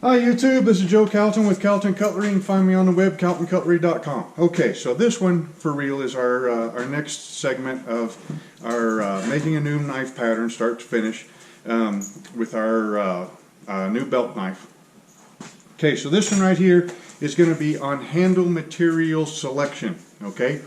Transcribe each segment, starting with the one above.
Hi YouTube, this is Joe Calton with Calton Cutlery. You can find me on the web, caltoncutlery.com. Okay, so this one for real is our next segment of our making a new knife pattern, start to finish, with our new belt knife. Okay, so this one right here is going to be on handle material selection. Okay,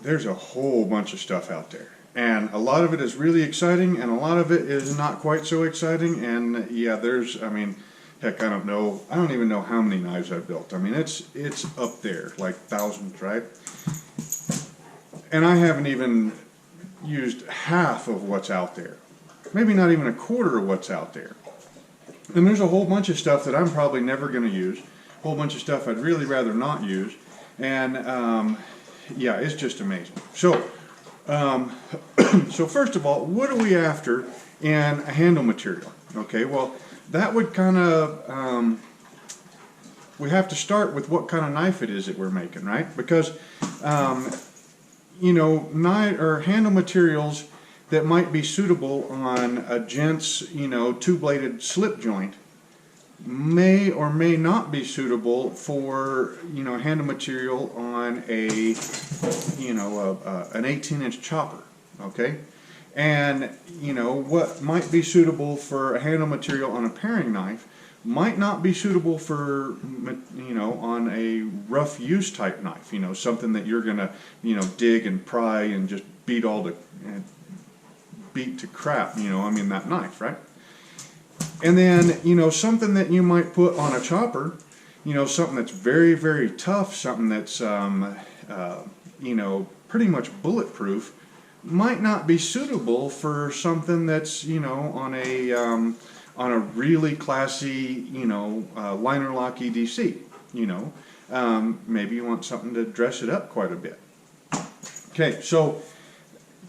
there's a whole bunch of stuff out there. And a lot of it is really exciting, and a lot of it is not quite so exciting. And yeah, I mean, heck, I don't even know how many knives I've built. I mean, it's up there, like thousands, right? And I haven't even used half of what's out there. Maybe not even a quarter of what's out there. And there's a whole bunch of stuff that I'm probably never going to use. A whole bunch of stuff I'd really rather not use. And yeah, it's just amazing. So first of all, what are we after in a handle material? Okay, well, that would kind of, we have to start with what kind of knife it is that we're making, right? Because, you know, handle materials that might be suitable on a gent's, you know, two-bladed slip joint may or may not be suitable for, you know, handle material on a, you know, an 18-inch chopper, okay? And, you know, what might be suitable for a handle material on a paring knife might not be suitable for, you know, on a rough use type knife, you know, something that you're gonna, you know, dig and pry and just beat to crap, you know, I mean, that knife, right? And then, you know, something that you might put on a chopper, you know, something that's very, very tough, something that's, you know, pretty much bulletproof, might not be suitable for something that's, you know, on a really classy, you know, liner lock EDC, you know. Maybe you want something to dress it up quite a bit. Okay, so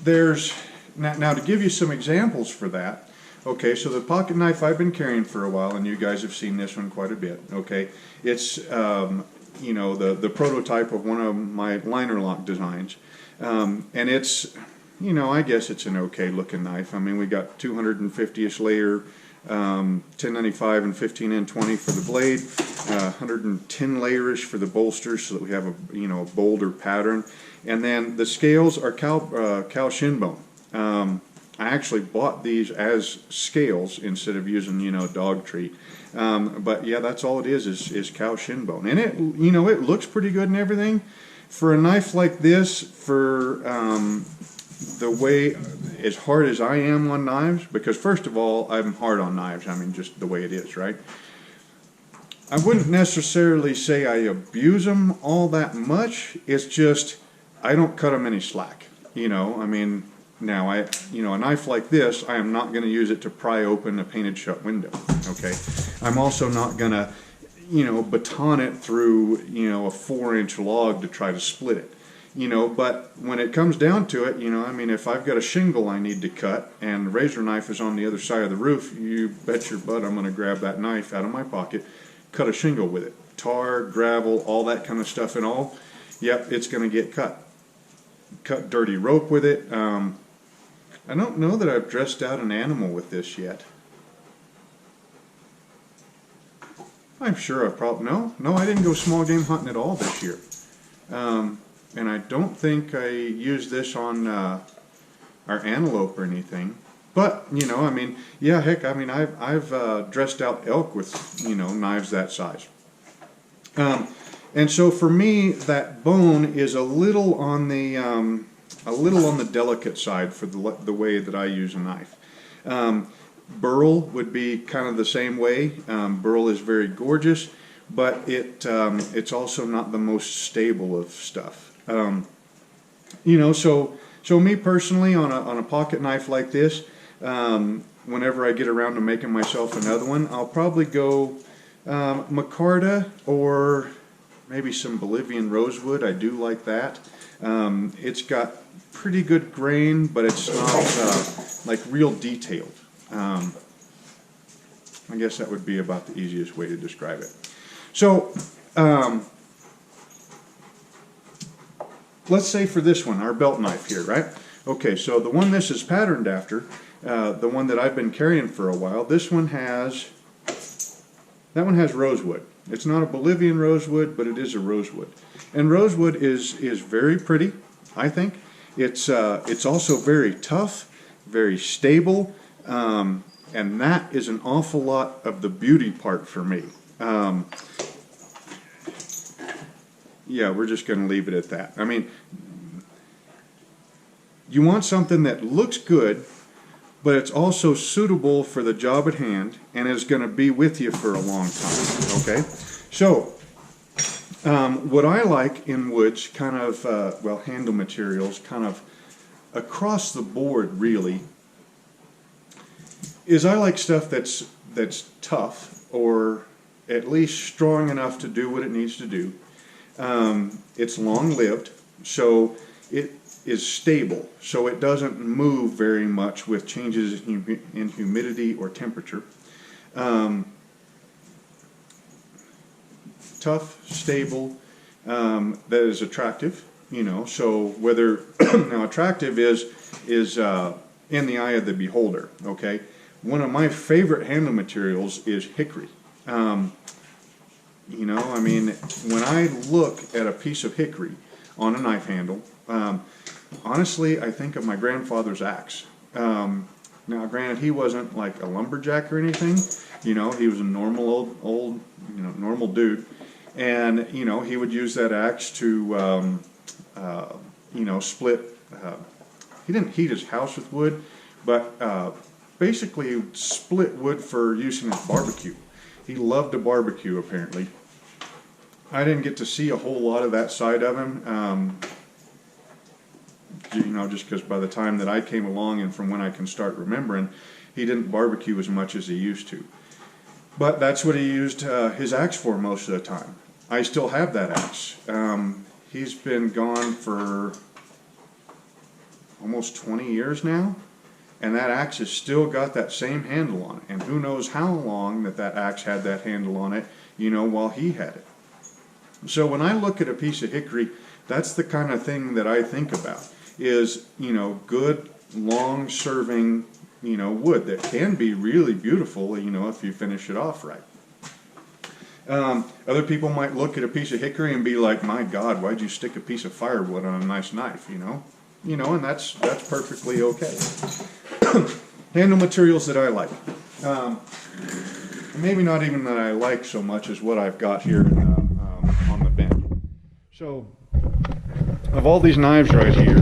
there's, now to give you some examples for that. Okay, so the pocket knife I've been carrying for a while, and you guys have seen this one quite a bit, okay? It's, you know, the prototype of one of my liner lock designs. And it's, you know, I guess it's an okay looking knife. I mean, we got 250-ish layer, 1095 and 15N20 for the blade, 110 layer-ish for the bolsters so that we have a, you know, a bolder pattern. And then the scales are cow shin bone. I actually bought these as scales instead of using, you know, dog treat. But yeah, that's all it is cow shin bone. And it, you know, it looks pretty good and everything. For a knife like this, for the way, as hard as I am on knives, because first of all, I'm hard on knives, I mean, just the way it is, right? I wouldn't necessarily say I abuse them all that much. It's just, I don't cut them any slack, you know, I mean, now, you know, a knife like this, I am not going to use it to pry open a painted shut window, okay? I'm also not going to, you know, baton it through, you know, a 4-inch log to try to split it, you know, but when it comes down to it, you know, I mean, if I've got a shingle I need to cut and the razor knife is on the other side of the roof, you bet your butt I'm going to grab that knife out of my pocket, cut a shingle with it. Tar, gravel, all that kind of stuff and all, yep, it's going to get cut. Cut dirty rope with it. I don't know that I've dressed out an animal with this yet. I'm sure I've probably, no, I didn't go small game hunting at all this year. And I don't think I used this on our antelope or anything. But, you know, I mean, yeah, heck, I mean, I've dressed out elk with, you know, knives that size. And so for me, that bone is a little on the delicate side for the way that I use a knife. Burl would be kind of the same way. Burl is very gorgeous, but it's also not the most stable of stuff. You know, so me personally, on a pocket knife like this, whenever I get around to making myself another one, I'll probably go Micarta or maybe some Bolivian rosewood. I do like that. It's got pretty good grain, but it's not like real detailed. I guess that would be about the easiest way to describe it. So let's say for this one, our belt knife here, right? Okay, so the one this is patterned after the one that I've been carrying for a while. This one has, that one has rosewood. It's not a Bolivian rosewood, but it is a rosewood. And rosewood is very pretty, I think. It's also very tough, very stable, and that is an awful lot of the beauty part for me. Yeah, we're just going to leave it at that. I mean, you want something that looks good, but it's also suitable for the job at hand and is going to be with you for a long time, okay? So, what I like in woods, kind of, well, handle materials, kind of across the board, really, is I like stuff that's tough, or at least strong enough to do what it needs to do. It's long-lived, so it is stable, so it doesn't move very much with changes in humidity or temperature. Tough, stable, that is attractive, you know, so whether, now attractive is in the eye of the beholder, okay? One of my favorite handle materials is hickory. You know, I mean, when I look at a piece of hickory on a knife handle, honestly, I think of my grandfather's axe. Now, granted, he wasn't like a lumberjack or anything. You know, he was a normal old, you know, normal dude. And, you know, he would use that axe to, you know, split. He didn't heat his house with wood, but basically he would split wood for use in his barbecue. He loved to barbecue, apparently. I didn't get to see a whole lot of that side of him, you know, just because by the time that I came along and from when I can start remembering, he didn't barbecue as much as he used to. But that's what he used his axe for most of the time. I still have that axe. He's been gone for almost 20 years now. And that axe has still got that same handle on it. And who knows how long that axe had that handle on it, you know, while he had it. So when I look at a piece of hickory, that's the kind of thing that I think about, is, you know, good, long-serving, you know, wood that can be really beautiful, you know, if you finish it off right. Other people might look at a piece of hickory and be like, my God, why'd you stick a piece of firewood on a nice knife, you know? You know, and that's perfectly okay. Handle materials that I like. Maybe not even that I like so much as what I've got here on the bench. So, of all these knives right here,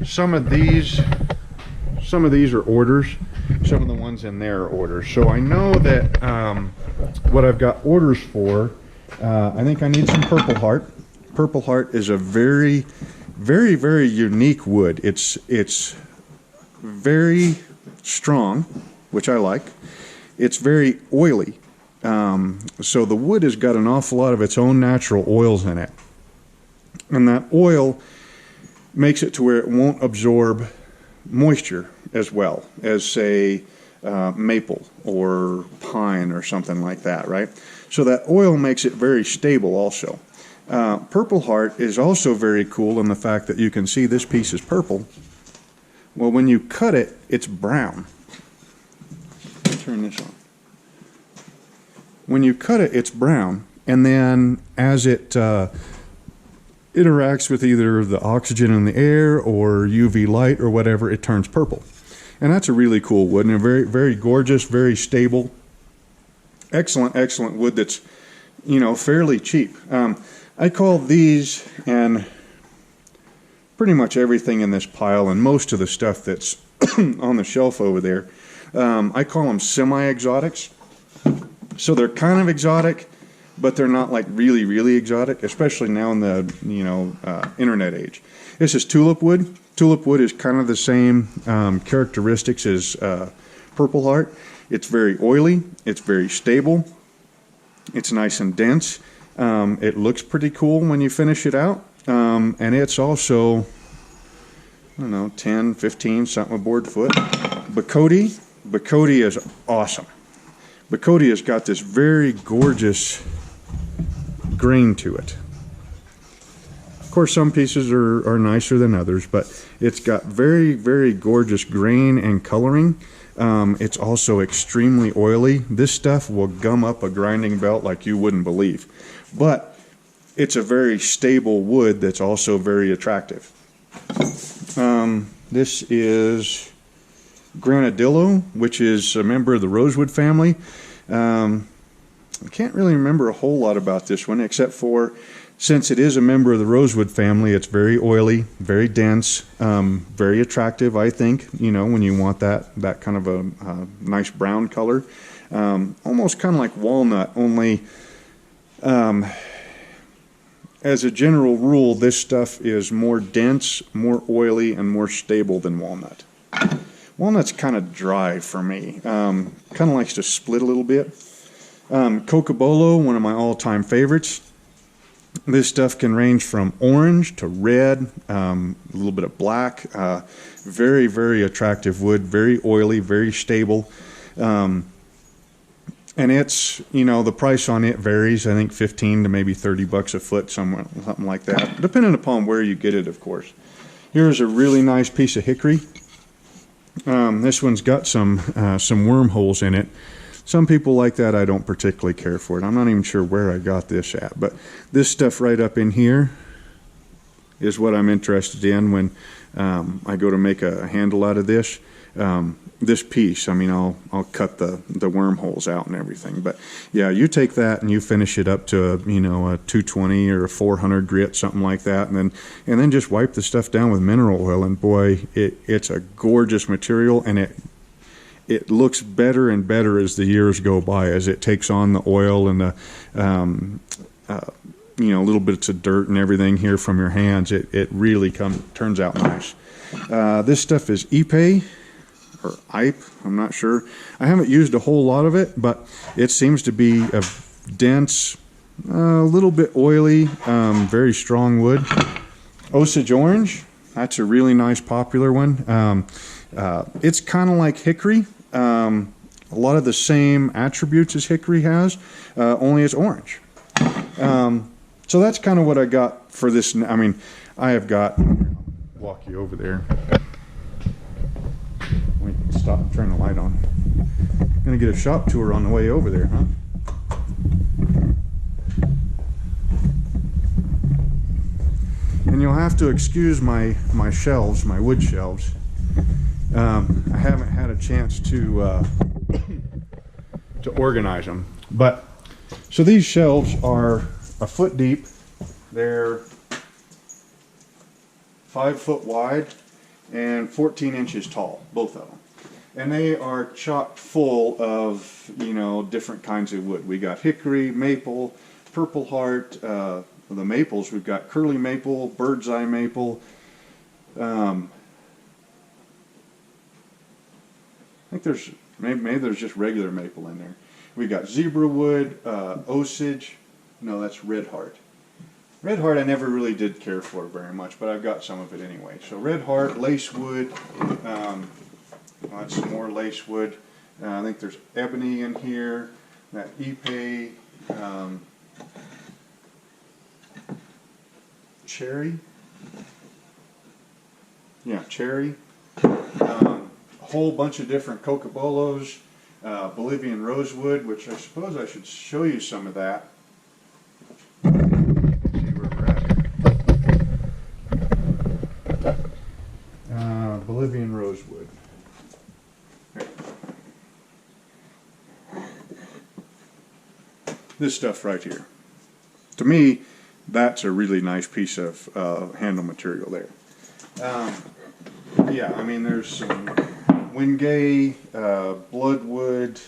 some of these are orders. Some of the ones in there are orders. So I know that what I've got orders for, I think I need some Purple Heart. Purple Heart is a very, very, very unique wood. It's very strong, which I like. It's very oily. So the wood has got an awful lot of its own natural oils in it. And that oil makes it to where it won't absorb moisture as well as, say, maple or pine or something like that, right? So that oil makes it very stable also. Purple Heart is also very cool in the fact that you can see this piece is purple. Well, when you cut it, it's brown. Turn this on. When you cut it, it's brown, and then as it interacts with either the oxygen in the air or UV light or whatever, it turns purple. And that's a really cool wood, and a very, very gorgeous, very stable, excellent, excellent wood that's, you know, fairly cheap. I call these, and pretty much everything in this pile and most of the stuff that's on the shelf over there, I call them semi-exotics. So they're kind of exotic, but they're not like really, really exotic, especially now in the, you know, internet age. This is tulip wood. Tulip wood is kind of the same characteristics as Purple Heart. It's very oily. It's very stable. It's nice and dense. It looks pretty cool when you finish it out. And it's also, I don't know, 10, 15, something a board foot. Bacote is awesome. Bacote has got this very gorgeous grain to it. Of course, some pieces are nicer than others, but it's got very, very gorgeous grain and coloring. It's also extremely oily. This stuff will gum up a grinding belt like you wouldn't believe. But it's a very stable wood that's also very attractive. This is Granadillo, which is a member of the rosewood family. I can't really remember a whole lot about this one, except for since it is a member of the rosewood family, it's very oily, very dense, very attractive, I think, you know, when you want that kind of a nice brown color. Almost kind of like walnut, only as a general rule, this stuff is more dense, more oily, and more stable than walnut. Walnut's kind of dry for me. Kind of likes to split a little bit. Cocobolo, one of my all-time favorites. This stuff can range from orange to red, a little bit of black. Very, very attractive wood, very oily, very stable. And it's, you know, the price on it varies. I think 15 to maybe 30 bucks a foot, something like that, depending upon where you get it, of course. Here's a really nice piece of hickory. This one's got some wormholes in it. Some people like that. I don't particularly care for it. I'm not even sure where I got this at, but this stuff right up in here is what I'm interested in when I go to make a handle out of this. This piece, I mean, I'll cut the wormholes out and everything, but yeah, you take that and you finish it up to a 220 or a 400 grit, something like that, and then just wipe the stuff down with mineral oil, and boy, it's a gorgeous material, and it looks better and better as the years go by, as it takes on the oil and the little bits of dirt and everything here from your hands. It really turns out nice. This stuff is Ipe or Ipe, I'm not sure. I haven't used a whole lot of it, but it seems to be a dense, a little bit oily, very strong wood. Osage orange, that's a really nice popular one. It's kind of like hickory. A lot of the same attributes as hickory has, only it's orange. So that's kind of what I got for this. I mean, I have got, walk you over there. Wait, stop, turn the light on. Gonna get a shop tour on the way over there, huh? And you'll have to excuse my shelves, my wood shelves. I haven't had a chance to organize them, but so these shelves are a foot deep. They're 5 foot wide and 14 inches tall, both of them, and they are chock full of different kinds of wood. We got hickory, maple, purple heart. The maples, we've got curly maple, bird's eye maple. I think there's maybe there's just regular maple in there. We got zebra wood, osage. No, that's red heart. Red heart I never really did care for very much, but I've got some of it anyway. So red heart, lace wood. That's some more lace wood. I think there's ebony in here. That ipe, cherry. Yeah, cherry. Whole bunch of different cocobolos, Bolivian rosewood, which I suppose I should show you some of that. See where we're at here. Bolivian rosewood. This stuff right here. To me, that's a really nice piece of handle material there. Yeah, I mean, there's some Wingay, bloodwood,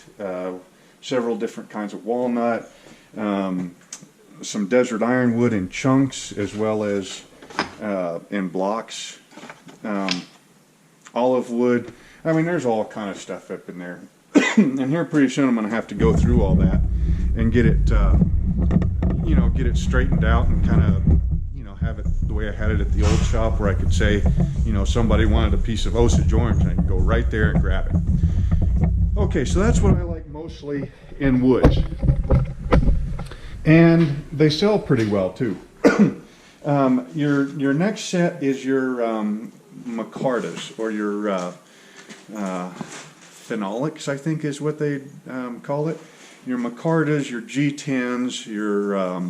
several different kinds of walnut, some desert ironwood in chunks as well as in blocks, olive wood. I mean, there's all kind of stuff up in there. And here pretty soon I'm going to have to go through all that and get it, get it straightened out and kind of, have it the way I had it at the old shop, where I could say, somebody wanted a piece of Osage orange, and I can go right there and grab it. Okay, so that's what I like mostly in woods. And they sell pretty well too. Your next set is your micartas, or your phenolics, I think is what they call it. Your micartas, your G10s, your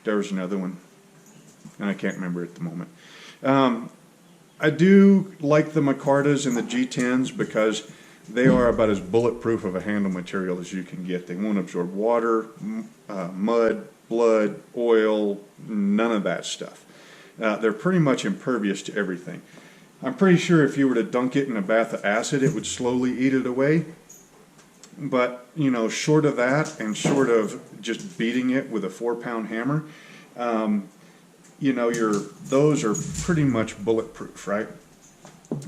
there was another one, and I can't remember at the moment. I do like the micartas and the G10s because they are about as bulletproof of a handle material as you can get. They won't absorb water, mud, blood, oil, none of that stuff. They're pretty much impervious to everything. I'm pretty sure if you were to dunk it in a bath of acid, it would slowly eat it away. But, you know, short of that and short of just beating it with a 4-pound hammer, you know, those are pretty much bulletproof, right?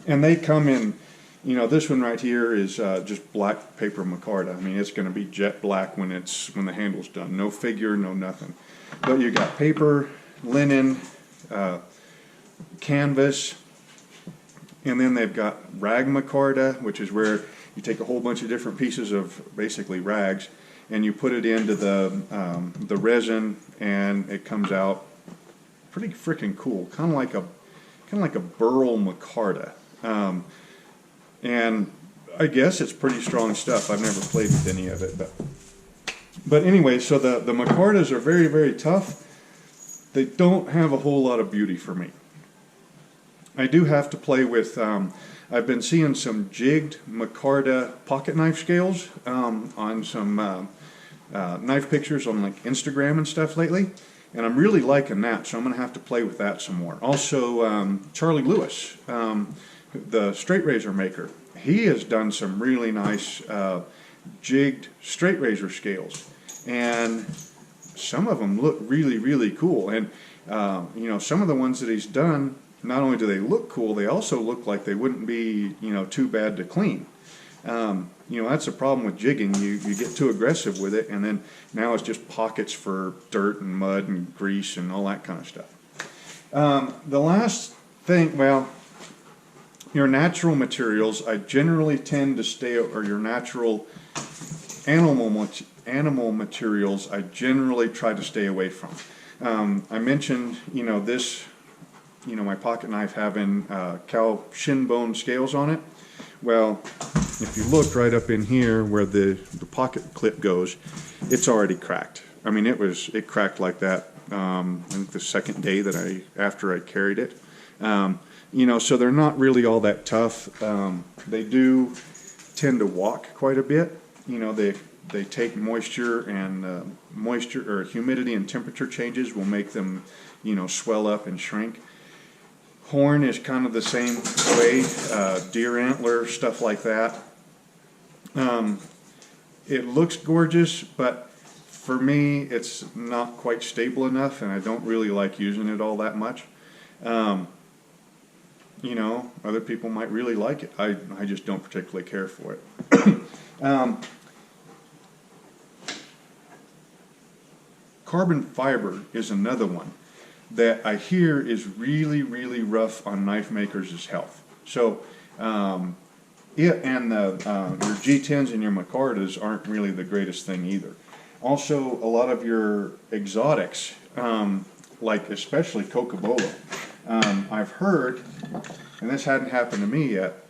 And they come in, you know, this one right here is just black paper micarta. I mean, it's going to be jet black when the handle's done. No figure, no nothing. But you got paper, linen, canvas, and then they've got rag micarta, which is where you take a whole bunch of different pieces of basically rags and you put it into the resin, and it comes out pretty freaking cool, kind of like a burl micarta. And I guess it's pretty strong stuff. I've never played with any of it, but anyway, so the micartas are very, very tough. They don't have a whole lot of beauty for me. I do have to play with, I've been seeing some jigged micarta pocket knife scales on some knife pictures on like Instagram and stuff lately, and I'm really liking that, so I'm going to have to play with that some more. Also, Charlie Lewis, the straight razor maker, he has done some really nice jigged straight razor scales, and some of them look really, really cool. And you know, some of the ones that he's done, not only do they look cool, they also look like they wouldn't be, you know, too bad to clean. You know, that's a problem with jigging. You get too aggressive with it, and then now it's just pockets for dirt and mud and grease and all that kind of stuff. The last thing, well, your natural materials, I generally tend to stay, or your natural animal materials, I generally try to stay away from. I mentioned, you know, this, you know, my pocket knife having cow shin bone scales on it. Well, if you look right up in here where the pocket clip goes, it's already cracked. I mean, it cracked like that, I think the second day that after I carried it. You know, so they're not really all that tough. They do tend to walk quite a bit. You know, they take moisture, and moisture or humidity and temperature changes will make them, you know, swell up and shrink. Horn is kind of the same way, deer antler, stuff like that. It looks gorgeous, but for me, it's not quite stable enough, and I don't really like using it all that much. You know, other people might really like it. I just don't particularly care for it. Carbon fiber is another one that I hear is really, really rough on knife makers' health. So it and your G10s and your micartas aren't really the greatest thing either. Also, a lot of your exotics, like especially cocobolo, I've heard, and this hadn't happened to me yet,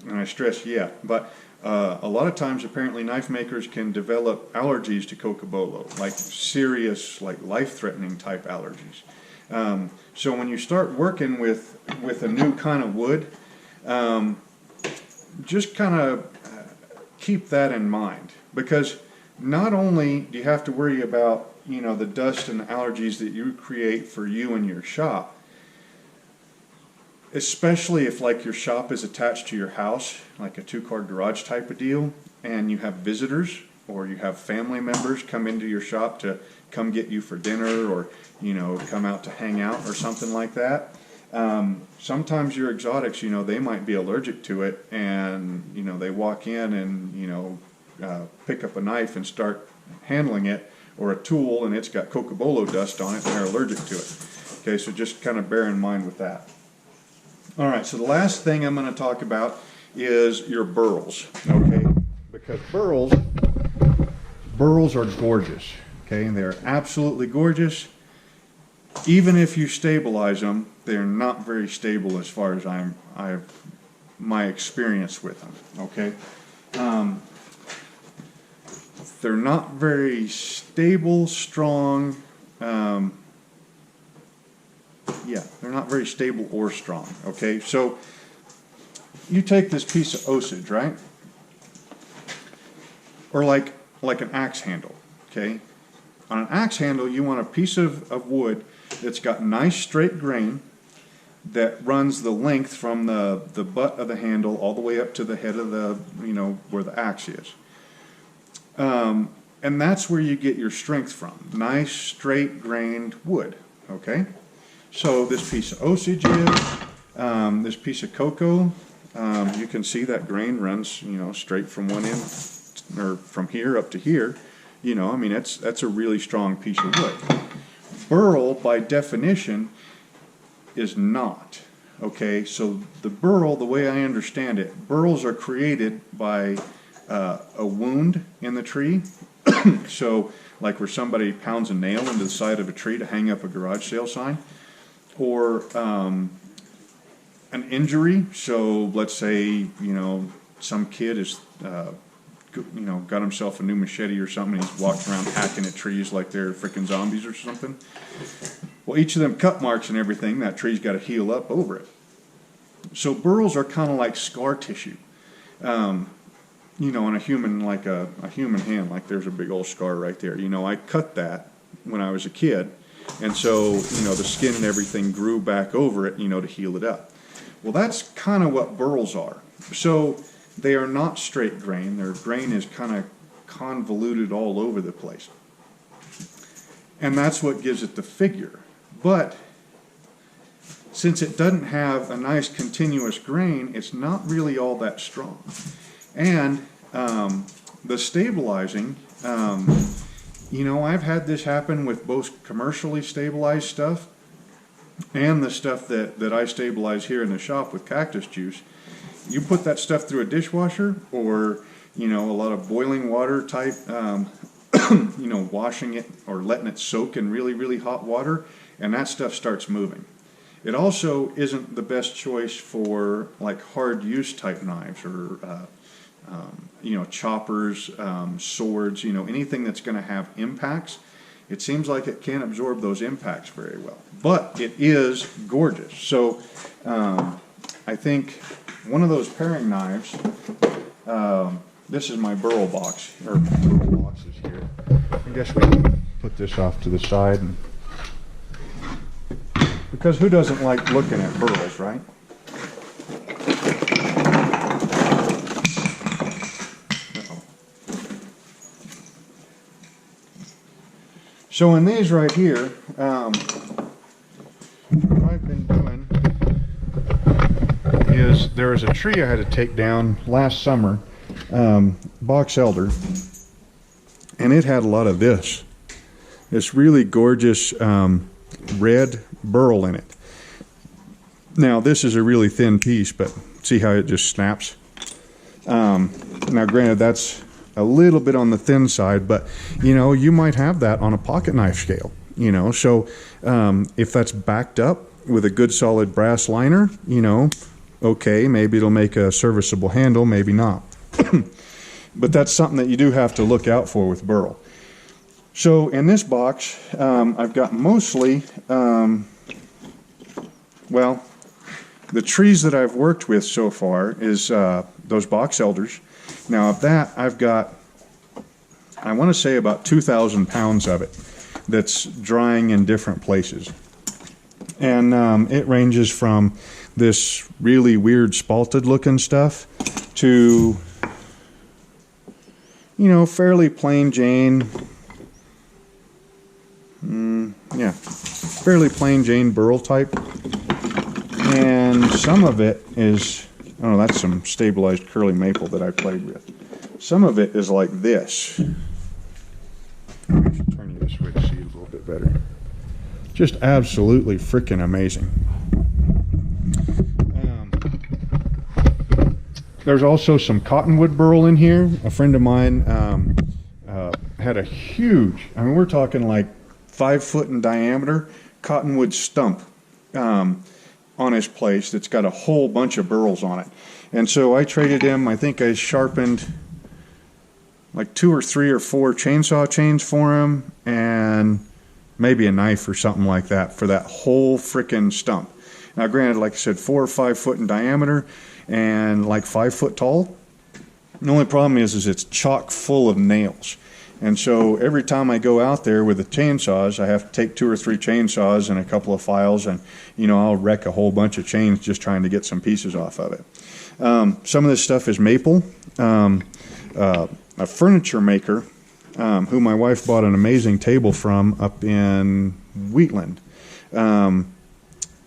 and I stress yet, but a lot of times apparently knife makers can develop allergies to cocobolo, like serious, like life-threatening type allergies. So when you start working with a new kind of wood, just kind of keep that in mind, because not only do you have to worry about, you know, the dust and the allergies that you create for you and your shop, especially if like your shop is attached to your house, like a 2-car garage type of deal, and you have visitors or you have family members come into your shop to come get you for dinner, or, you know, come out to hang out or something like that. Sometimes your exotics, you know, they might be allergic to it, and, you know, they walk in and, you know, pick up a knife and start handling it, or a tool, and it's got cocobolo dust on it, and they're allergic to it. Okay, so just kind of bear in mind with that. All right, so the last thing I'm going to talk about is your burls, okay? Because burls are gorgeous, Okay, and they're absolutely gorgeous. Even if you stabilize them, they're not very stable as far as my experience with them. Okay, they're not very stable, strong. Yeah, they're not very stable or strong. Okay, so you take this piece of osage, right? Or like an axe handle. Okay, on an axe handle, you want a piece of wood that's got nice straight grain that runs the length from the butt of the handle all the way up to the head of the, where the axe is. And that's where you get your strength from. Nice straight grained wood. Okay, so this piece of osage is, this piece of cocoa, you can see that grain runs, straight from one end, or from here up to here. I mean, that's a really strong piece of wood. Burl, by definition, is not. Okay, so the burl, the way I understand it, burls are created by a wound in the tree. So, like where somebody pounds a nail into the side of a tree to hang up a garage sale sign, or an injury. So, let's say, some kid is, got himself a new machete or something, and he's walked around hacking at trees like they're freaking zombies or something. Well, each of them cut marks and everything, that tree's got to heal up over it. So burls are kind of like scar tissue. On a human, like a human hand, like there's a big old scar right there. I cut that when I was a kid, and so, the skin and everything grew back over it, to heal it up. Well, that's kind of what burls are. So they are not straight grain. Their grain is kind of convoluted all over the place. And that's what gives it the figure. But since it doesn't have a nice continuous grain, it's not really all that strong. And the stabilizing, I've had this happen with both commercially stabilized stuff and the stuff that I stabilize here in the shop with cactus juice. You put that stuff through a dishwasher, or a lot of boiling water type, washing it or letting it soak in really, really hot water, and that stuff starts moving. It also isn't the best choice for like hard use type knives, or choppers, swords, anything that's going to have impacts. It seems like it can't absorb those impacts very well, but it is gorgeous. So I think one of those paring knives, this is my burl box, or burl boxes here. I guess we can put this off to the side, because who doesn't like looking at burls, right? So in these right here, what I've been doing is, there was a tree I had to take down last summer, box elder, and it had a lot of this really gorgeous red burl in it. Now this is a really thin piece, but see how it just snaps? Now granted, that's a little bit on the thin side, but you might have that on a pocket knife scale, so if that's backed up with a good solid brass liner, okay, maybe it'll make a serviceable handle, maybe not. But that's something that you do have to look out for with burl. So in this box, I've got mostly, well, the trees that I've worked with so far is those box elders. Now of that, I've got, I want to say about 2,000 pounds of it that's drying in different places. And it ranges from this really weird spalted looking stuff to, fairly plain Jane, fairly plain Jane burl type. And some of it is, oh, that's some stabilized curly maple that I played with. Some of it is like this. I should turn you this way to see it a little bit better. Just absolutely freaking amazing. There's also some cottonwood burl in here. A friend of mine had a huge, I mean, we're talking like 5 foot in diameter cottonwood stump on his place that's got a whole bunch of burls on it. And so I traded him, I think I sharpened like 2 or 3 or 4 chainsaw chains for him, and maybe a knife or something like that for that whole frickin' stump. Now granted, like I said, 4 or 5 foot in diameter and like 5 foot tall. The only problem is it's chock full of nails. And so every time I go out there with the chainsaws, I have to take 2 or 3 chainsaws and a couple of files, and I'll wreck a whole bunch of chains just trying to get some pieces off of it. Some of this stuff is maple. A furniture maker who my wife bought an amazing table from up in Wheatland.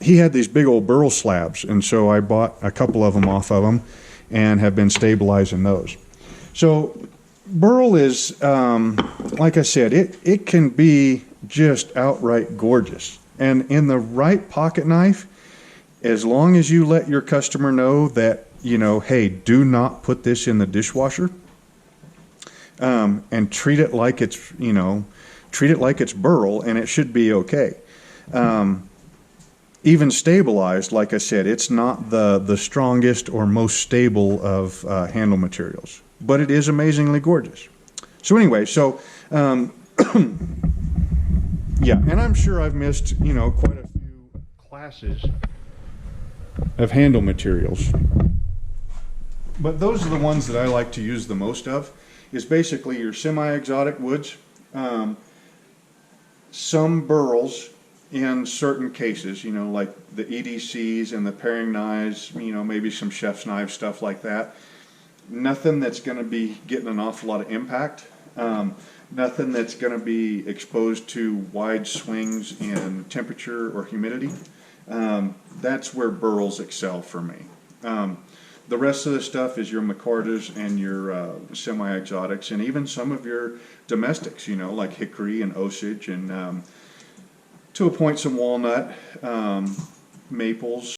He had these big old burl slabs, and so I bought a couple of them off of him and have been stabilizing those. So burl is, like I said, it can be just outright gorgeous. And in the right pocket knife, as long as you let your customer know that, hey, do not put this in the dishwasher, and treat it like it's, burl, and it should be okay. Even stabilized, like I said, it's not the strongest or most stable of handle materials, but it is amazingly gorgeous. So anyway, yeah, and I'm sure I've missed, quite a few classes of handle materials, but those are the ones that I like to use the most of. Is basically your semi-exotic woods, some burls in certain cases, like the EDCs and the paring knives, maybe some chef's knives, stuff like that. Nothing that's going to be getting an awful lot of impact. Nothing that's going to be exposed to wide swings in temperature or humidity. That's where burls excel for me. The rest of the stuff is your Micartas and your semi-exotics, and even some of your domestics, like hickory and osage, and to a point some walnut, maples,